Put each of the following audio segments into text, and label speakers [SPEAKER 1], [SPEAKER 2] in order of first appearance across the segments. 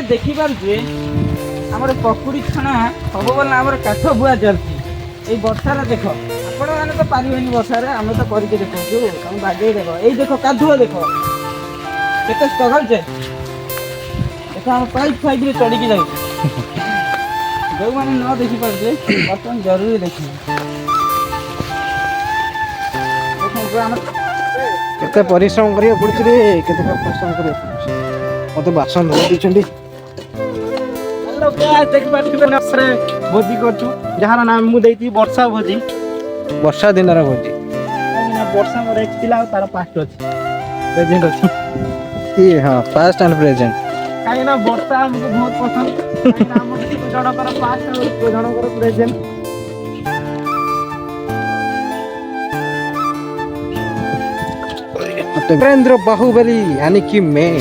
[SPEAKER 1] देखी पारे आम पकुड़ी छणा सब बोला आम काठ बुआ चलती ये बर्षार देख आपण मैंने तो पारे बर्षार आम तो करके देखो तुम बागे देख ये देख कादुआ देख केते स्ट्रगल चे देख आम पाइप फाइप चढ़ी जाऊ जो मैंने न देखी पारे बर्तमान जरूरी देखिए
[SPEAKER 2] केते परिश्रम करिया पड़छ रे केते परिश्रम करिया पड़छ मते बासन धो दिछंडी
[SPEAKER 1] हेलो गाइस देख पारे नसरे भोजी करछु जहार नाम मु देती वर्षा भोजी
[SPEAKER 2] वर्षा दिन रा भोजी
[SPEAKER 1] ना वर्षा रे एक्चुअली तार पास्ट अछि प्रेजेंट अछि
[SPEAKER 2] ये हां पास्ट एंड प्रेजेंट
[SPEAKER 1] काहे ना वर्षा हमको बहुत पसंद काहे ना हमको जणकर पास्ट और जणकर प्रेजेंट
[SPEAKER 2] वीरेंद्र बाहुबली यानी कि मैं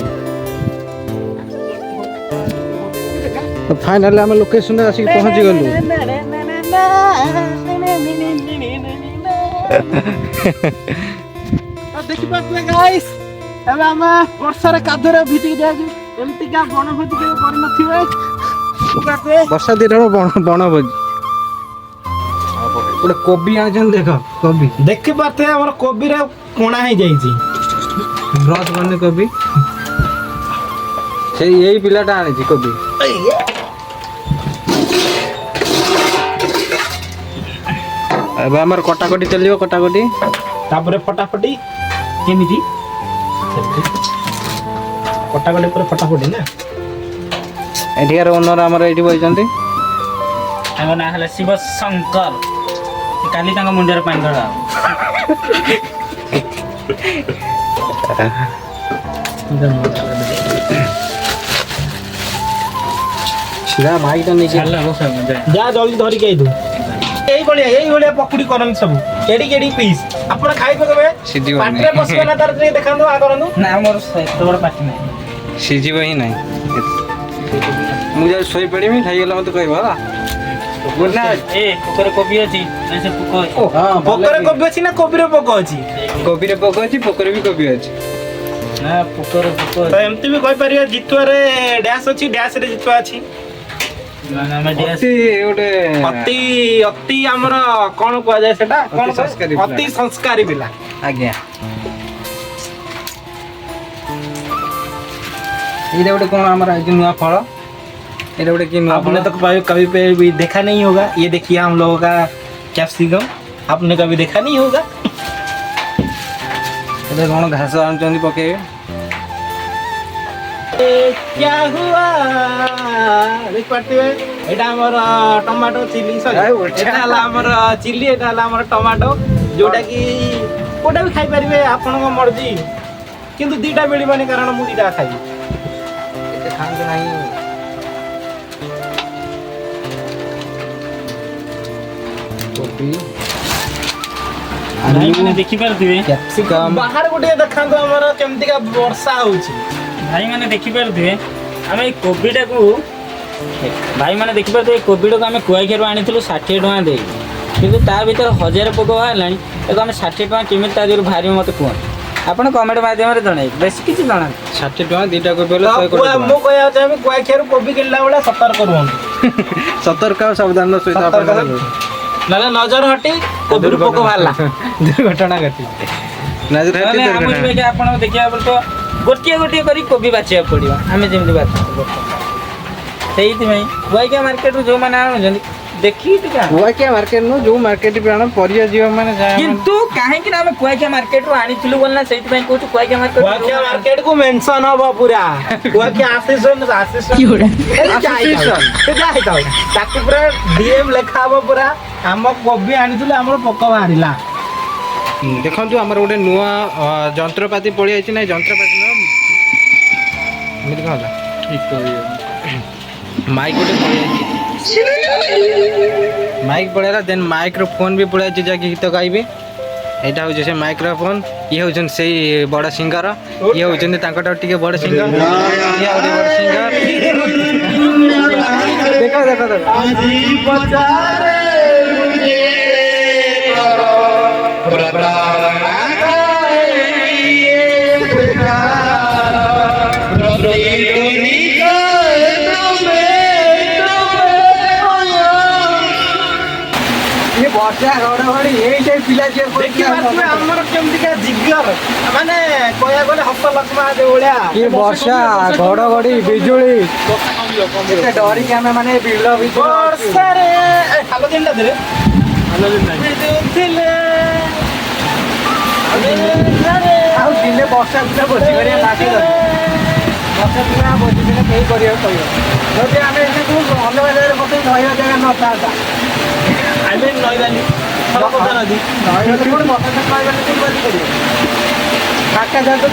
[SPEAKER 2] तो फाइनली हम लोकेशन रे आसी पहुंच गलु
[SPEAKER 1] देखि पाछे गाइस एबे हम वर्षा रे कादरे भिति जाजु एमति का बनभोजी के कर नथिबे
[SPEAKER 2] वर्षा दिन रो बनभोजी गोटे कोबी आजन देख कोबी
[SPEAKER 1] देखि पाते हमर कोबी रे कोणा हे जाई छी
[SPEAKER 2] ब्रश करने कोबी से यही पिलाटा आनी छी कोबी अब हमर कटाकटी चलियो कटाकटी
[SPEAKER 1] तापरे फटाफटी केमिति कटाकटी पर फटाफटी ना
[SPEAKER 2] एठियार ओनर हमर एठी बइचंती
[SPEAKER 3] तांको ना हला शिव शंकर काली तांको मुंडर पानी ढळा
[SPEAKER 2] सीधा माइक तो नीचे
[SPEAKER 1] जा जल्दी धरि के आइदु एई बलिया पकुड़ी करन सब केडी केडी पीस आपण खाइ पकबे
[SPEAKER 2] सीधी
[SPEAKER 1] पाटरे बसबे ना तार देखांदो आ करंदो
[SPEAKER 3] ना मोर तोर पाटी नै
[SPEAKER 2] सीजीब ही नहीं मुझे सोई पड़ी में खाई गेला मत कहबा गुड नाइट
[SPEAKER 3] ए पोकर कोबी अछि ऐसे पोको
[SPEAKER 1] हां पोकर कोबी अछि ना कोबी रे पोको अछि
[SPEAKER 2] कोबी रे पोको अछि पोकर भी कोबी अछि
[SPEAKER 3] ना पोकर पोको
[SPEAKER 1] तो एमती भी कहि परिया जितुआ रे डैश अछि डैश रे जितुआ अछि
[SPEAKER 3] ना ना मैं डैश
[SPEAKER 2] ओटे
[SPEAKER 1] अति हमर कोन कहै जाय सेटा कोन
[SPEAKER 2] संस्कारी
[SPEAKER 1] अति संस्कारी बिला
[SPEAKER 2] आज्ञा ये गोटे कौन हमारा नुआ फल ये गोटे कि
[SPEAKER 1] आपने तो कभी पे भी देखा नहीं होगा ये देखिए हम लोगों का कैप्सिकम आपने कभी देखा नहीं होगा
[SPEAKER 2] ये कौन घास आनुचंदी पकेबे
[SPEAKER 1] क्या हुआ देख पाते एटा हमर टमाटो चिली सॉरी एटा हला हमर चिली एटा हला हमर टमाटो जोटा कि कोटा भी खाई परिबे आपन को मर्जी किंतु दीटा मिलिबानी कारण मु दीटा खाई
[SPEAKER 2] खाते नहीं कोबी
[SPEAKER 3] भाई माने देखि परथिबे
[SPEAKER 2] कैप्सिकम
[SPEAKER 1] बाहर गोटे देखांतो हमर केमति का वर्षा होउची
[SPEAKER 3] भाई माने देखि परथिबे हमें कोबीटा को भाई माने देखि परथिबे कोबीटा को हमें कुआखेर आनिथिलु 60 टका दे किंतु ता भीतर 1000 पको बाहरलानी एको हमें 60 टका केमिति ता दिरु भारी मते कोन आपण कमेंट माध्यम रे जणाई बेसी किछि जणा
[SPEAKER 2] 60 टका दीटा को बेले 100
[SPEAKER 1] मु कहया चाहे कुआखेर कोबी किनला बेला सतर्क करवंतु
[SPEAKER 2] सतर्क सावधान सहित आपण
[SPEAKER 1] नले नजर हटी कोबी पको बाहरला
[SPEAKER 2] दुर्घटना घटी नजर हटी
[SPEAKER 3] हम
[SPEAKER 2] दुर्घटना
[SPEAKER 3] के आपण देखिया पर तो गोटिया गोटिया करी कोबी बाचिया पड़िबा हमें जेमति बात सेहिति में वाइका मार्केट रो जो माने आनु देखी टिका
[SPEAKER 2] कुआकिया मार्केट नो जो मार्केट पे आना परिया जीव माने जाय
[SPEAKER 3] किंतु काहे कि हम कुआकिया मार्केट रो आनिथिलु बोलना सेहिति में कहू कुआकिया
[SPEAKER 1] मार्केट को मेंशन हो पूरा कुआकिया असिस्टेंट की होडा जाई ताकि पूरा डीएम लिखा हो पूरा हम कोबी आनिथिलु हमर पक्का बाहरिला
[SPEAKER 2] देखंतु हमर गोटे नुआ यंत्रपाती पड़ी आइछि नै यंत्रपाती न मित कहला ठीक कहियो माइक गोटे पड़ी आइछि माइक पड़ेला देन माइक्रोफोन भी पड़े जाके गीत गाइबे এইটা হচ্ছে সে মাইক্ରୋଫୋନ୍ ଇଏ ହେଉଛନ୍ତି ସେଇ ବଡ଼ ସିଙ୍ଗର ଇଏ ହେଉଛନ୍ତି ତାଙ୍କଠାରୁ ଟିକେ ବଡ଼ ସିଙ୍ଗର ଇଏ ଆଉ ଟିକେ ବଡ଼ ସିଙ୍ଗର ଦେଖ ଦେଖ ଦେଖ ବର୍ଷା ଘଡ଼ଘଡ଼ି ଏଇଟା ପିଲା ଯିଏ ଦେଖିପାରୁଥିବେ ଆମର କେମିତିକା ଜିଗର ମାନେ କହିବାକୁ ଗଲେ ହସ ଲକ୍ଷ୍ମା ଭଳିଆ କି ବର୍ଷା ଘଡ଼ଘଡ଼ି ବିଜୁଳି ଏତେ ଡରିକି ଆମେ ମାନେ ବିଲ ବର୍ଷାରେ ହାଲୋ ଦିନଟା ଦେଲେ ଆଉ ଦିନେ ବର୍ଷା ଦିନ ଭୋଜି କରିବା ଲାଗି ବର୍ଷା ଦିନ ଭୋଜି ଦିନ କେହି କରିବାକୁ କହିବ ଯଦି ଆମେ ଏଠୁ ଅଲଗା ଜାଗାରେ ବସେଇ ରହିବା ଜାଗା ନଥାନ୍ତା ଆମେ ନଈବାଲି ସରପଞ୍ଚା ନଦୀ ନଈବାଲି କୋଉଠି ବର୍ଷା ଦିନ ନଈବାଲି କୋଉଠି କରିବ କାକା ଯାଆନ୍ତୁ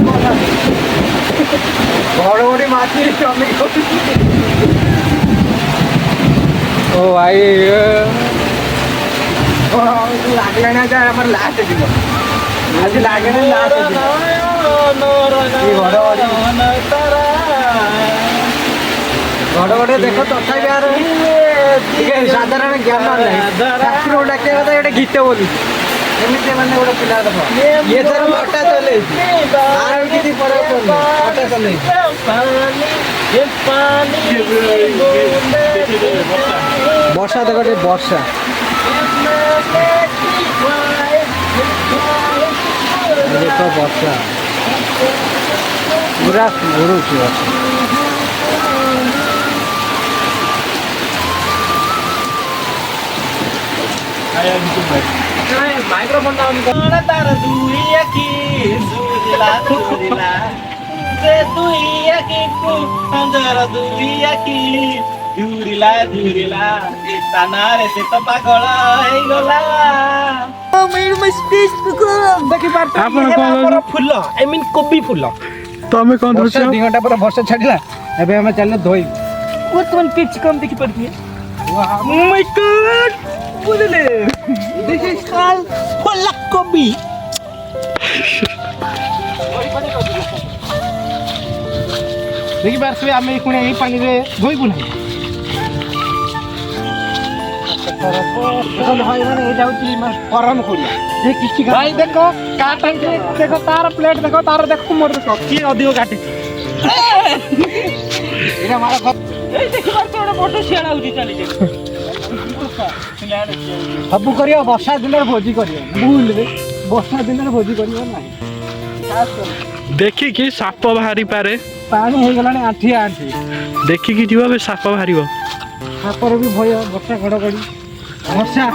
[SPEAKER 2] ଘଡ଼ଘଡ଼ି ମାଛି ଚମେଇ ଓ ଭାଇ ଲାଗିଲାଣି ଆଜି ଆମର ଲାଷ୍ଟ ଯିବ ଆଜି ଲାଗିଲାଣି ଲାଷ୍ଟ ଯିବ ଘଡ଼ଘଡ଼ି ଦେଖ ତଥାପି ଆର ଟିକେ ସାଧାରଣ ଜ୍ଞାନ ନାହିଁ ଠାକୁର ଡାକିବା କଥା ଗୋଟେ ଗୀତ ବୋଲି ଏମିତି ମାନେ ଗୋଟେ ପିଲା ଦେଖ ଇଏ ତାର ଅଟା ଚଲେଇଛି ଆଉ କିଛି ଫରକ ପଡୁନି ଅଟା ଚଲେଇଛି ବର୍ଷା ଦେଖ ଟିକେ ବର୍ଷା ଦେଖ ବର୍ଷା ପୁରା ଘୁରୁଛି ବର୍ଷା माइक्रोफोन तार दुई आखी झुरिला झुरिला जे दुई आखी को अंजर दुई आखी झुरिला झुरिला तानारे से तो पागल हे गला मेर मस्तिष्क को देखि पार आपण कोन फुल आई मीन कोबी फुल तमे कोन धरछ 2 घंटा पर वर्षा छाडिला एबे हम चलले धोई वर्तमान पिच कम देखि पड़ती है वाह माय गॉड बुझले दिस इज कॉल्ड फुल कोबी देखि पारछे आमे कोने ए पानी रे धोइबु नै तो भाई माने ए जाउची परम खोलिया ए किछि भाई देखो काटन के देखो तार प्लेट देखो तार देखो मोर देखो की अधिक काटि एरा मारा ए देखि पारछे ओडा मोटो सियाणा उठी चली जे सबू करियो वर्षा दिन भोजी करियो भूल रे वर्षा दिन भोजी करियो नाही
[SPEAKER 4] देखी कि साप बाहरी पारे
[SPEAKER 1] पानी हे गलाने आठी आठी
[SPEAKER 4] देखी कि जीवा बे साप बाहरिबो
[SPEAKER 1] सापर भी भय वर्षा घड़घड़ी वर्षा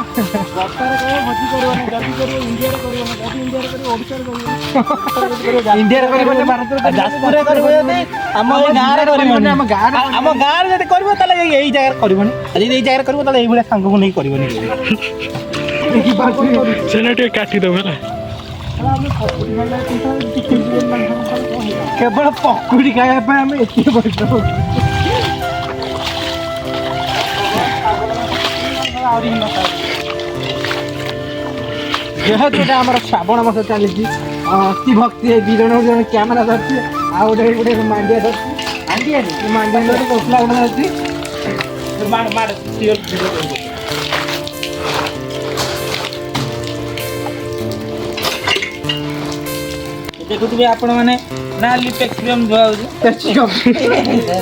[SPEAKER 1] वर्षा रे कोई भोजी करियो ना जल्दी करियो इंडिया रे करियो ना जल्दी इंडिया रे करियो ओडिसा रे करियो इंडिया रे करियो ना भारत रे जाजपुर रे करियो ने हम गां रे करियो ने हम गां रे जदी करियो तले एई जगह रे करियो ने यदि एई जगह रे करियो तले एई भले संग को नै करियो ने देखि बात
[SPEAKER 4] सेनेटे काटी दो बेला
[SPEAKER 1] केवल पकुड़ी खाया पे हमें एते बैठो जेहेतु आम श्रावण मास चली अति भक्ति दी जन जन कैमेरा धरती आउ गोटे गोटे मांडिया धरती मांडिया धरती कसला गोटे धरती देखुवे आपण मैंने नाली पेचकम पेचकम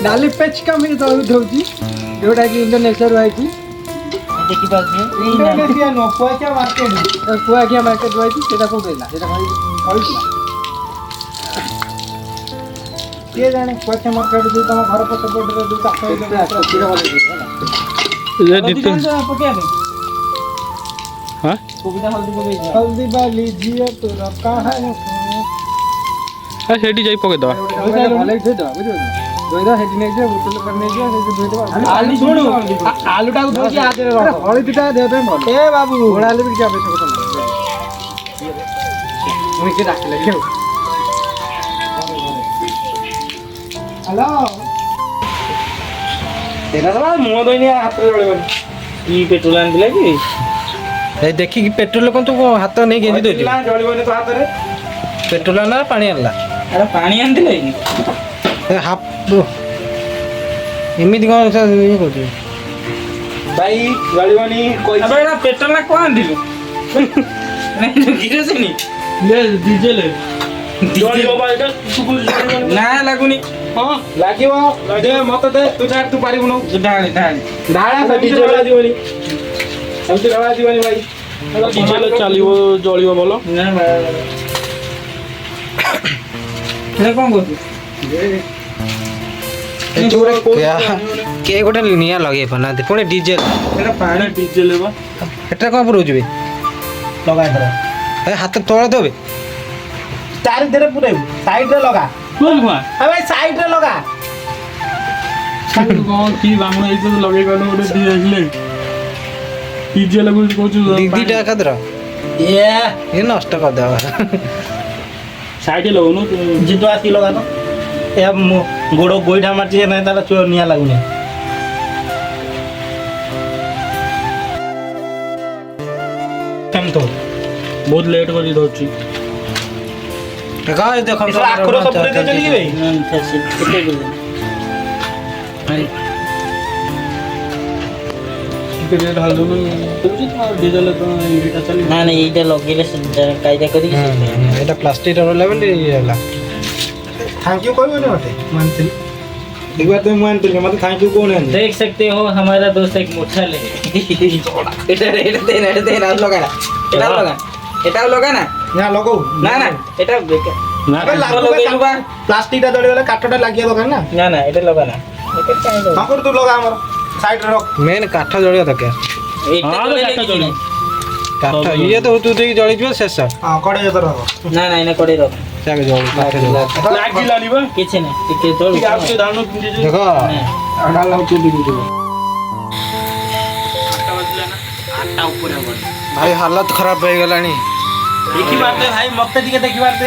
[SPEAKER 1] नाली पेचकम ही धोची जोटा कि इंडोनेशिया आई देखि पाछे इंडोनेशिया नो कुआकिया मार्केट रही सेटा को देला सेटा कहिला के जाने कुआकिया मार्केट जो तम घर पट पट रे जो चाଷ होय सीधा वाले
[SPEAKER 4] ये दिते हां
[SPEAKER 1] सुविधा हल्दी वाली जियो तो रखा है
[SPEAKER 4] आ सेठी जाई पके दवा
[SPEAKER 1] भले दे दो बुझो दोइदा हेडी नै जे बोतल कर नै जे से दोइदा आलू सुनु आलूटा को धोकी हाथ रे रख हळदीटा दे दे मन ए बाबू घोड़ा आलू भी क्या आवश्यकता नहीं मुई के डाकले केउ हेलो तेरा सला मुंह दोइनी हाथ रे जळेबनी ई पेट्रोल आन दिला कि
[SPEAKER 5] ଏ ଦେଖିକି ପେଟ୍ରୋଲ କଣ ତୁ ହାତ ନେଇ ଗେଞ୍ଜି ଦଉଛୁ?
[SPEAKER 2] ଜଳିବନି ତ ହାତରେ।
[SPEAKER 5] ପେଟ୍ରୋଲ ଆଣିଲା ନା ପାଣି ଆଣିଲା?
[SPEAKER 3] ଆରେ ପାଣି ଆଣିଥିଲେ କି?
[SPEAKER 5] ଏ ଏମିତି କଣ ଇଏ କରୁଛୁ?
[SPEAKER 2] ଭାଇ ଜଳିବନି କହିଛି।
[SPEAKER 3] ଆବେ ଏଟା ପେଟ୍ରୋଲ ନା କଣ ଆଣିଥିଲୁ? ନାଇଁ କିରୋସିନି ଡିଜେଲ
[SPEAKER 2] ଜଳିବ ବା ଏଇଟା
[SPEAKER 3] ନା ଲାଗୁନି।
[SPEAKER 2] ହଁ ଲାଗିବ ଦେ ମତେ ଦେ ତୁ ଛାଡ ତୁ ପାରିବୁନୁ।
[SPEAKER 3] ଢାଳି ଢାଳି
[SPEAKER 2] ଢାଳା ସେମିତି ଢଳା ଯିବନି ସେମିତି ଢଳା ଯିବନି ଭାଇ।
[SPEAKER 4] ଡିଜେଲ ଚାଲିବ ଜଳିବ ଭଲ।
[SPEAKER 3] ନା ସେଟା କଣ କରୁଛୁ?
[SPEAKER 5] କିଏ ଗୋଟେ ନିଆଁ ଲଗେଇ ପାରୁନାହାନ୍ତି ପୁଣି ଡିଜେଲ।
[SPEAKER 3] ସେଟା ପାଣି
[SPEAKER 4] ଡିଜେଲ ବା
[SPEAKER 5] ଏଟା କଣ ପୁରଉଛୁ ବେ?
[SPEAKER 2] ଲଗା ଏଥର
[SPEAKER 5] ଏ ହାତ ତଳେ ଦେବେ।
[SPEAKER 2] ଚାରିଥିରେ ପୁରେଇବୁ ସାଇଡରେ ଲଗା।
[SPEAKER 4] କଣ ଭୁଆ
[SPEAKER 2] ଭାଇ ସାଇଡରେ ଲଗା।
[SPEAKER 4] କଣ କି ବାମୁଣ ହେଇଛି ଲଗେଇ ପାରୁନ ଗୋଟେ ଡିଜେଲ ଡିଜେଲ କହୁଛୁ
[SPEAKER 5] ଦିଟା ଏକାଥର ଇଏ ନଷ୍ଟ କରିଦେବା।
[SPEAKER 4] ସାଇଡ ଲଗଉନୁ
[SPEAKER 2] ଜିତୁ ଆସିକି ଲଗା ତ ଏ ଗୋଡ଼ ଗୋଇଠା ମାରିଛି ନାହିଁ ତାର ନିଆଁ ଲାଗୁନି। କେମିତି
[SPEAKER 4] ବହୁତ ଲେଟ୍ କରି ଧରୁଛି।
[SPEAKER 2] ଆଖୁର ସବୁ ପୁରେଇ ଦେଇଛନ୍ତି କି ଭାଇ?
[SPEAKER 4] ଡିଜେଲ ଚାଲିବ
[SPEAKER 3] ନା ନା ଏଇଟା ଲଗେଇଲେ କାଇଦା କରିକି
[SPEAKER 5] এটা প্লাস্টিক রলা বলে ହେଲା।
[SPEAKER 2] थैंक यू କହିବନି ମତେ ମାନଥିଲି एक बार तुम ମାନଥିଲି मते थैंक यू कौन है?
[SPEAKER 3] देख सकते हो हमारा दोस्त एक मोटा ले এটা দে না লগা না এটা লগা না
[SPEAKER 2] ना लगो
[SPEAKER 3] না না এটা বেকার
[SPEAKER 4] না
[SPEAKER 2] अबे लागो बा प्लास्टिक टा जड़ी वाला काटटा लागिया दोकान ना
[SPEAKER 3] না না এটা লগা না এটা কাই দो
[SPEAKER 2] हम तू लगा हमर साइड रे रख
[SPEAKER 5] মেন কাঠ জଳିବା ଦରକାର।
[SPEAKER 3] এটা
[SPEAKER 4] ହଁ,
[SPEAKER 3] তো
[SPEAKER 4] କାଠ ଜଳିବ।
[SPEAKER 5] କାଠ ଇଏ ତ ତୁ ଦେଇକି ଜଳିଯିବ ଶେଷ।
[SPEAKER 2] हां कड़े जतर रख
[SPEAKER 3] না না এনে করে রখ
[SPEAKER 5] ଚାକେ ଜଳି କାଠ ଜଳି।
[SPEAKER 4] ଲାଗିଲାନି ବା
[SPEAKER 3] কিছু না ଟିକେ তোর
[SPEAKER 4] ଟିକେ ଆଉ ଟିକେ ଧାନ ପିନ୍ଧି
[SPEAKER 5] ଦେଖ
[SPEAKER 2] अडा लाउ तू दिबी दिबो
[SPEAKER 3] আটটা উপরে হবে
[SPEAKER 5] ଭାଇ ହାଲତ ଖରାପ ହେଇଗଲାଣି।
[SPEAKER 2] देखि बाते भाई मते टिके देखि बाते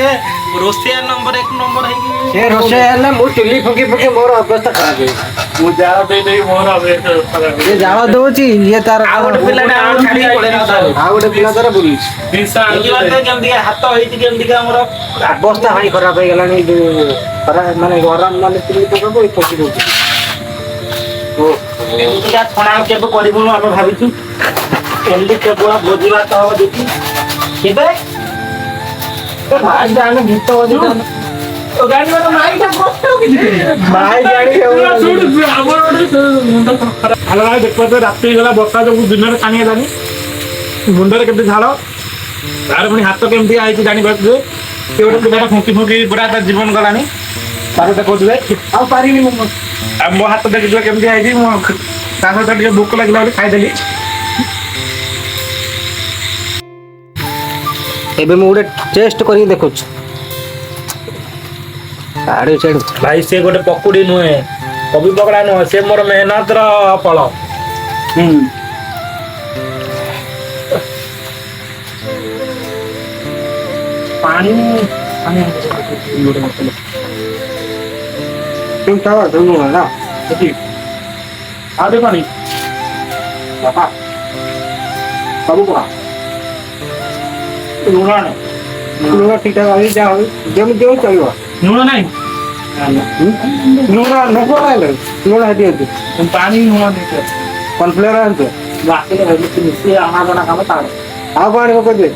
[SPEAKER 2] रोसिया नंबर 1 नंबर है कि
[SPEAKER 5] ସେ ରୋଷେଇ ହେଲା ମୁଁ ଚୁଲି ଫୁକି ଫୁକି ମୋର ଅବସ୍ଥା ଖରାପ ହେଇଗଲା।
[SPEAKER 4] ମୁଁ ଯାଅ ଦେଇ ଦେଇ ମୋର ଖରାପ
[SPEAKER 5] ଇଏ ଜାଳ ଦଉଛି ଇଏ ତାର
[SPEAKER 2] ଆଉ ଗୋଟେ ପିଲାଟା ଆଉ ଛାଡି ପଡେ ନା ତାର
[SPEAKER 5] ଆଉ ଗୋଟେ ପିଲା ତାର ବୁଲୁଛି।
[SPEAKER 4] ଜିନିଷ
[SPEAKER 2] देखि बाते केमति हाथ होईति केमति का हमर
[SPEAKER 5] ଅବସ୍ଥା ଭାଇ ଖରାପ ହେଇଗଲାଣି। ମାନେ ଗରମ ମାନେ ଚୁଲି ପକାବୁ ଏଇ ପକି ଦଉଛି।
[SPEAKER 2] ଏମିତିକା ଛଣା କେବେ କରିବୁନୁ ଆମେ ଭାବିଛୁ ଏମିତି କେବଳ ଭୋଜି ଭାତ ହବ ଦେଖି କେବେ
[SPEAKER 5] ମାଇ ଜାଣି ଗୀତ ବଜି
[SPEAKER 2] ଗାଡି ବାଲା ମାଇଟା କଷ୍ଟ କିଛି
[SPEAKER 5] ମାଇ ଜାଣି
[SPEAKER 4] ଆମର ମୁଣ୍ଡ ଖରାପ ଆଲୋ ଭାଇ ଦେଖ ତ ରାତି ହେଇଗଲା ବର୍ଷା ଯୋଗୁ ଦିନରେ ପାଣି ହେଲାନି ମୁଣ୍ଡରେ କେମିତି ଝାଳ ତାର ପୁଣି ହାତ କେମିତି ଆଇଛି ଜାଣିପାରୁଛୁ ସେ ଗୋଟେ ପିଲାଟା ଫୁଙ୍କି ଫୁଙ୍କି ପୁରା ତା ଜୀବନ ଗଲାଣି ତାର କହୁଥିଲେ ଆଉ ପାରିନି ମୁଁ ଆଉ ମୋ ହାତ ଦେଖିଯିବ କେମିତି ଆଇଛି ମୁଁ ତା ସହିତ ଟିକେ ଭୋକ ଲାଗିଲା ବୋଲି ଖାଇଦେଲି
[SPEAKER 5] ଏବେ ମୁଁ ଗୋଟେ ଟେଷ୍ଟ କରିକି ଦେଖୁଛି। ଆଡୁ ଛାଡୁ
[SPEAKER 2] ଭାଇ ସେ ଗୋଟେ ପକୁଡି ନୁହେଁ କବି ପକଡା ନୁହେଁ ସେ ମୋର ମେହନତର ଫଳ
[SPEAKER 4] ପାଣି ଆଉ ଟିକେ ପାଣି
[SPEAKER 2] ସବୁ କହ
[SPEAKER 4] ଲୁଣ ଆଣ
[SPEAKER 5] ଲୁଣ ଠିକ ଠାକ ଯାହା ହଉ ଯେମିତି ଯେମିତି ଚଳିବ।
[SPEAKER 4] ଲୁଣ ନାହିଁ
[SPEAKER 5] ଲୁଣ ନବ ହେଲେ ଲୁଣ ହେଠି ଅଛି
[SPEAKER 4] ପାଣି ଲୁଣ ଦେଇଛ
[SPEAKER 5] କର୍ଣ୍ଣଫ୍ଲେୱାର ଆଣିଛୁ
[SPEAKER 2] ରାତିରେ ଭାବିଛି ମିଶି ଆଣାଜଣା କାମ ତାର
[SPEAKER 5] ଆଉ କଣ ଆଣିବ କହିଦେ।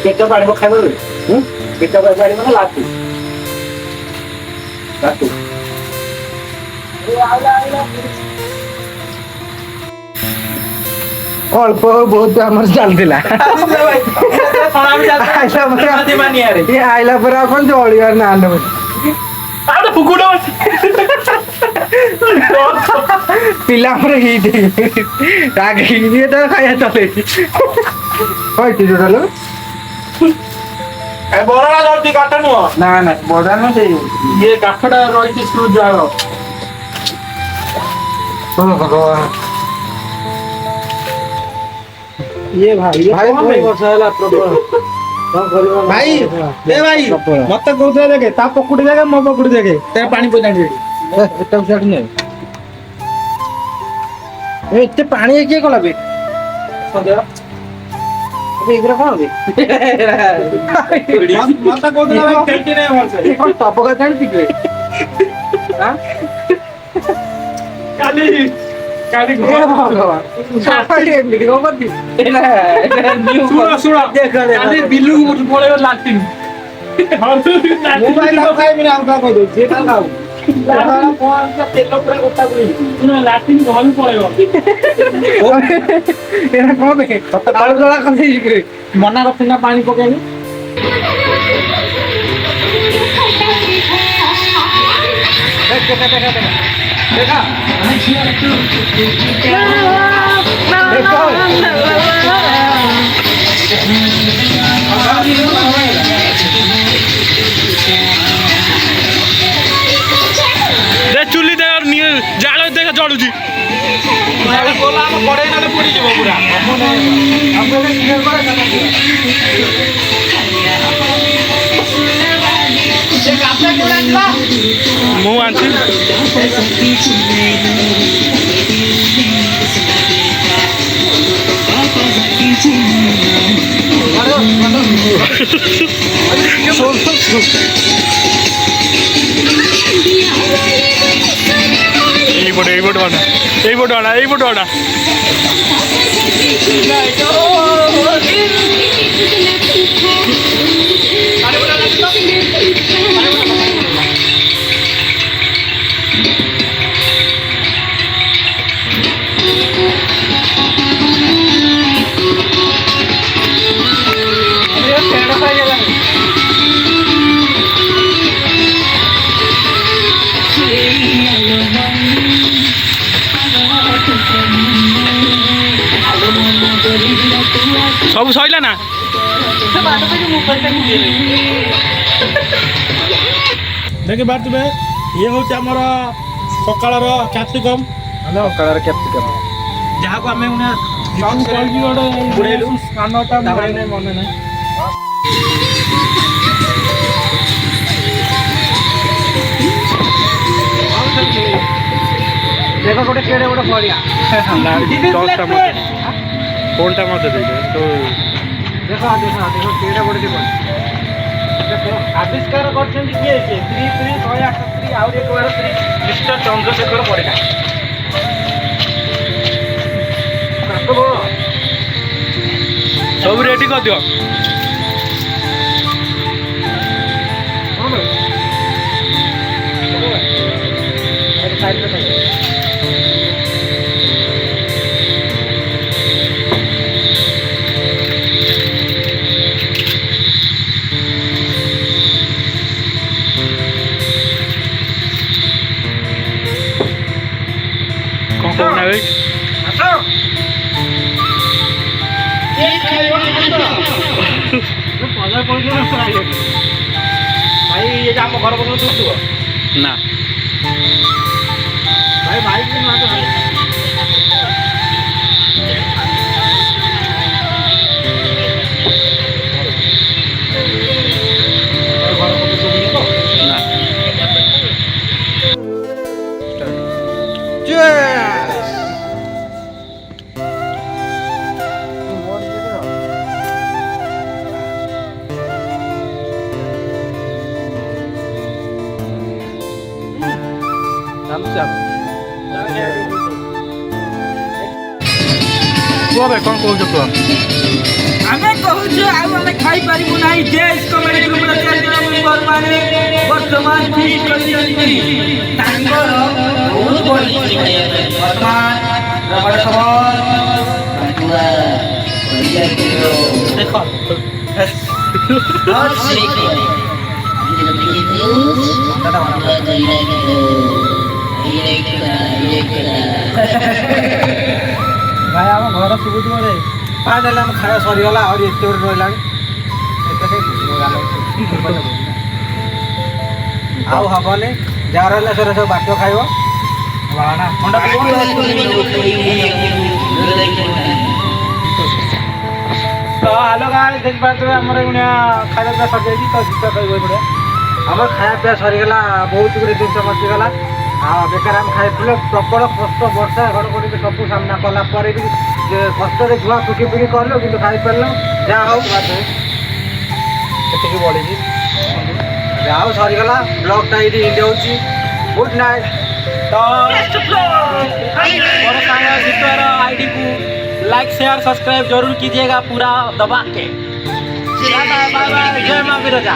[SPEAKER 2] କେତେ ପାଣିବ ଖାଇବ କେତେ ପଇସା ଆଣିବ ନା ଲାଟୁ ଲାଟୁ
[SPEAKER 5] ଅଳ୍ପ ବହୁତ ଆମର ଚାଲିଥିଲା ଇଏ ଆଇଲା ପରେ ଆଉ କଣ ଜଳିବାର ନା ପିଲା ପରେ ହିଟ୍ ରାଗ ହିଟ୍ ତ ଖାଇବା ଚଲେଇଛି କହିଛି ଟୋଟାଲ
[SPEAKER 2] ବରଣା ଜଲ୍ଦି କାଟ ନୁହଁ
[SPEAKER 3] না না বড় না সেই
[SPEAKER 4] ଇଏ କାଠଟା ରହିଛି ସ୍କ୍ରୁ ଜାଳ
[SPEAKER 5] ଭଗବାନ ଇଏ ଭାଇ ଭାଇ ଦୁଇ ବର୍ଷ ହେଲା ପ୍ରବଳ କଣ କରିବ
[SPEAKER 2] ଭାଇ ଏ ଭାଇ ମତେ କହୁଥିଲା ଦେଖେ ତା ପକୁଡି ଦେଖେ ମୋ ପକୁଡି ଦେଖେ ତା ପାଣି ପଇଲାଣି
[SPEAKER 5] ଏଟା ଛାଡି ନେ ଏତେ ପାଣି କିଏ କଲା ବେ ସନ୍ଦେହ ଏଗୁରା କଣ ବେ
[SPEAKER 4] ମତେ କହୁଥିଲା ଭାଇ ଖେଳଟି ନାହିଁ ଭଲସେ
[SPEAKER 5] ଏ କଣ ଟପକା ଜାଣିଛି କି
[SPEAKER 4] କାଲି କାଲି
[SPEAKER 5] ଏ ଭଗବାନ ସକାଳେ ଏମିତି କଣ କରିଛି
[SPEAKER 4] ଶୁଣ କାଲି ବିଲୁକୁ ପଳେଇବ ଲାଟିନ୍
[SPEAKER 2] ମୁଁ ଭାଇ ଲାଉ ଖାଇବିନି ଆଉ କାହା କହିଦଉଛି ସିଏ କାହା ଖାଉ
[SPEAKER 4] ତେଲ ପୁରା ଗୋଟା ଲାଟିନ୍ ଘରକୁ ପଳେଇବ
[SPEAKER 5] ଏରା କଣ ବେ ଆଳୁ ଦଳା କରିଦେଇଛି
[SPEAKER 4] ମନା କରିଥିଲି ନା ପାଣି ପକେଇନି
[SPEAKER 6] ଚୁଲି ଜାଳ ଦେଖ ଜଳୁଛି
[SPEAKER 4] କଡେଇ ନହେଲେ ପୋଡିଯିବ ପୁରା
[SPEAKER 6] ମୁଁ ଆଣିଛି এইপটে আনা ସବୁ ସଇଲା ନା
[SPEAKER 4] ଦେଖି ପାରୁଥିବେ ଇଏ ହଉଛି ଆମର ସକାଳର କ୍ୟାପ୍ସିକମ୍
[SPEAKER 5] ସକାଳର କ୍ୟାପ୍ସିକମ୍
[SPEAKER 4] ଯାହାକୁ ଆମେ କହିକି ଗୋଟେ ବୁଡେଇଲୁ ସ୍ଥାନଟା ମନେ ନାହିଁ
[SPEAKER 5] ଦେଖ ଗୋଟେ କେଡେ ଗୋଟେ ପଡିଆ
[SPEAKER 6] ଫୋନଟା ମତେ ଦେଇଦେ
[SPEAKER 5] ଦେଖ କେଡେ ଗୋଟେ
[SPEAKER 2] ଆବିଷ୍କାର କରିଛନ୍ତି କିଏ କିଏ 108 ଆହୁରି ଏକ ବାର ମିଷ୍ଟର ଚନ୍ଦ୍ରଶେଖର ପରିଡ଼ା
[SPEAKER 6] ସବୁ ରେଡି କରିଦିଅ କଣ ଭାଇ
[SPEAKER 2] ଭାଇ ଇଏ ଆମ ଘର ପର୍ଯ୍ୟନ୍ତ ଶୁଭୁଥିବ
[SPEAKER 6] ନା
[SPEAKER 2] ଭାଇ ମାଇକ୍ ବି ନୁହଁ ଭାଇ ଘର ପର୍ଯ୍ୟନ୍ତ ଶୁଭୁନି ତ
[SPEAKER 6] ନା କୁହ ଭାଇ କ'ଣ କହୁଛ କୁହ
[SPEAKER 1] ଆମେ କହୁଛୁ ଆଉ ଆମେ ଖାଇପାରିବୁ ନାହିଁ ଦେଶ କମେଡି ଗ୍ରୁପର 4 ଜଣ ମେମ୍ବର ମାନେ ବର୍ତ୍ତମାନ ଫିଷ୍ଟ କରିଛନ୍ତି ତାଙ୍କର ବହୁତ ବଡ ବର୍ତ୍ତମାନ ରବଡ଼ ଖବର
[SPEAKER 5] ଭାଇ ଆମ ଘର ଶୁଭୁଥିବ ରେ ଫାଇନାଲି ଆମ ଖାଇବା ସରିଗଲା ଆହୁରି ଏତେ ଗୋଟେ ରହିଲାଣି ଆଉ ହବନି ଯାହା ରହିଲା ସେଟା ସବୁ ବାକ୍ୟ ଖାଇବ
[SPEAKER 2] ତ ହ୍ୟାଲୋ ଗାଁରେ ଦେଖିପାରୁଥିବେ ଆମର ଏଗୁଣା ଖାଇବା ପିଇବା ସରିଯାଇଛି ତ ଜିନିଷ କହିବ ଏଗୁଡ଼ା
[SPEAKER 5] ଆମର ଖାଇବା ପିଇବା ସରିଗଲା ବହୁତ ଗୁଡେ ଜିନିଷ ବଞ୍ଚିଗଲା हाँ बेकार हम खाई प्रबल कष्ट वर्षा घड़घड़ी सब सामना कला पर भी कष्ट धुआ फुकी फुकी कलु कि खाई पार जहाँ हूँ
[SPEAKER 6] କେତିକି ବଢ଼ିଛି
[SPEAKER 5] जहाँ हूँ सरीगला ब्लगटा ये हिंदी हूँ गुड नाइट
[SPEAKER 2] तो और साया जितवार आईडी को लाइक शेयर सब्सक्राइब जरूर कीजिएगा पूरा दबा के बाय बाय जय मां बिरजा।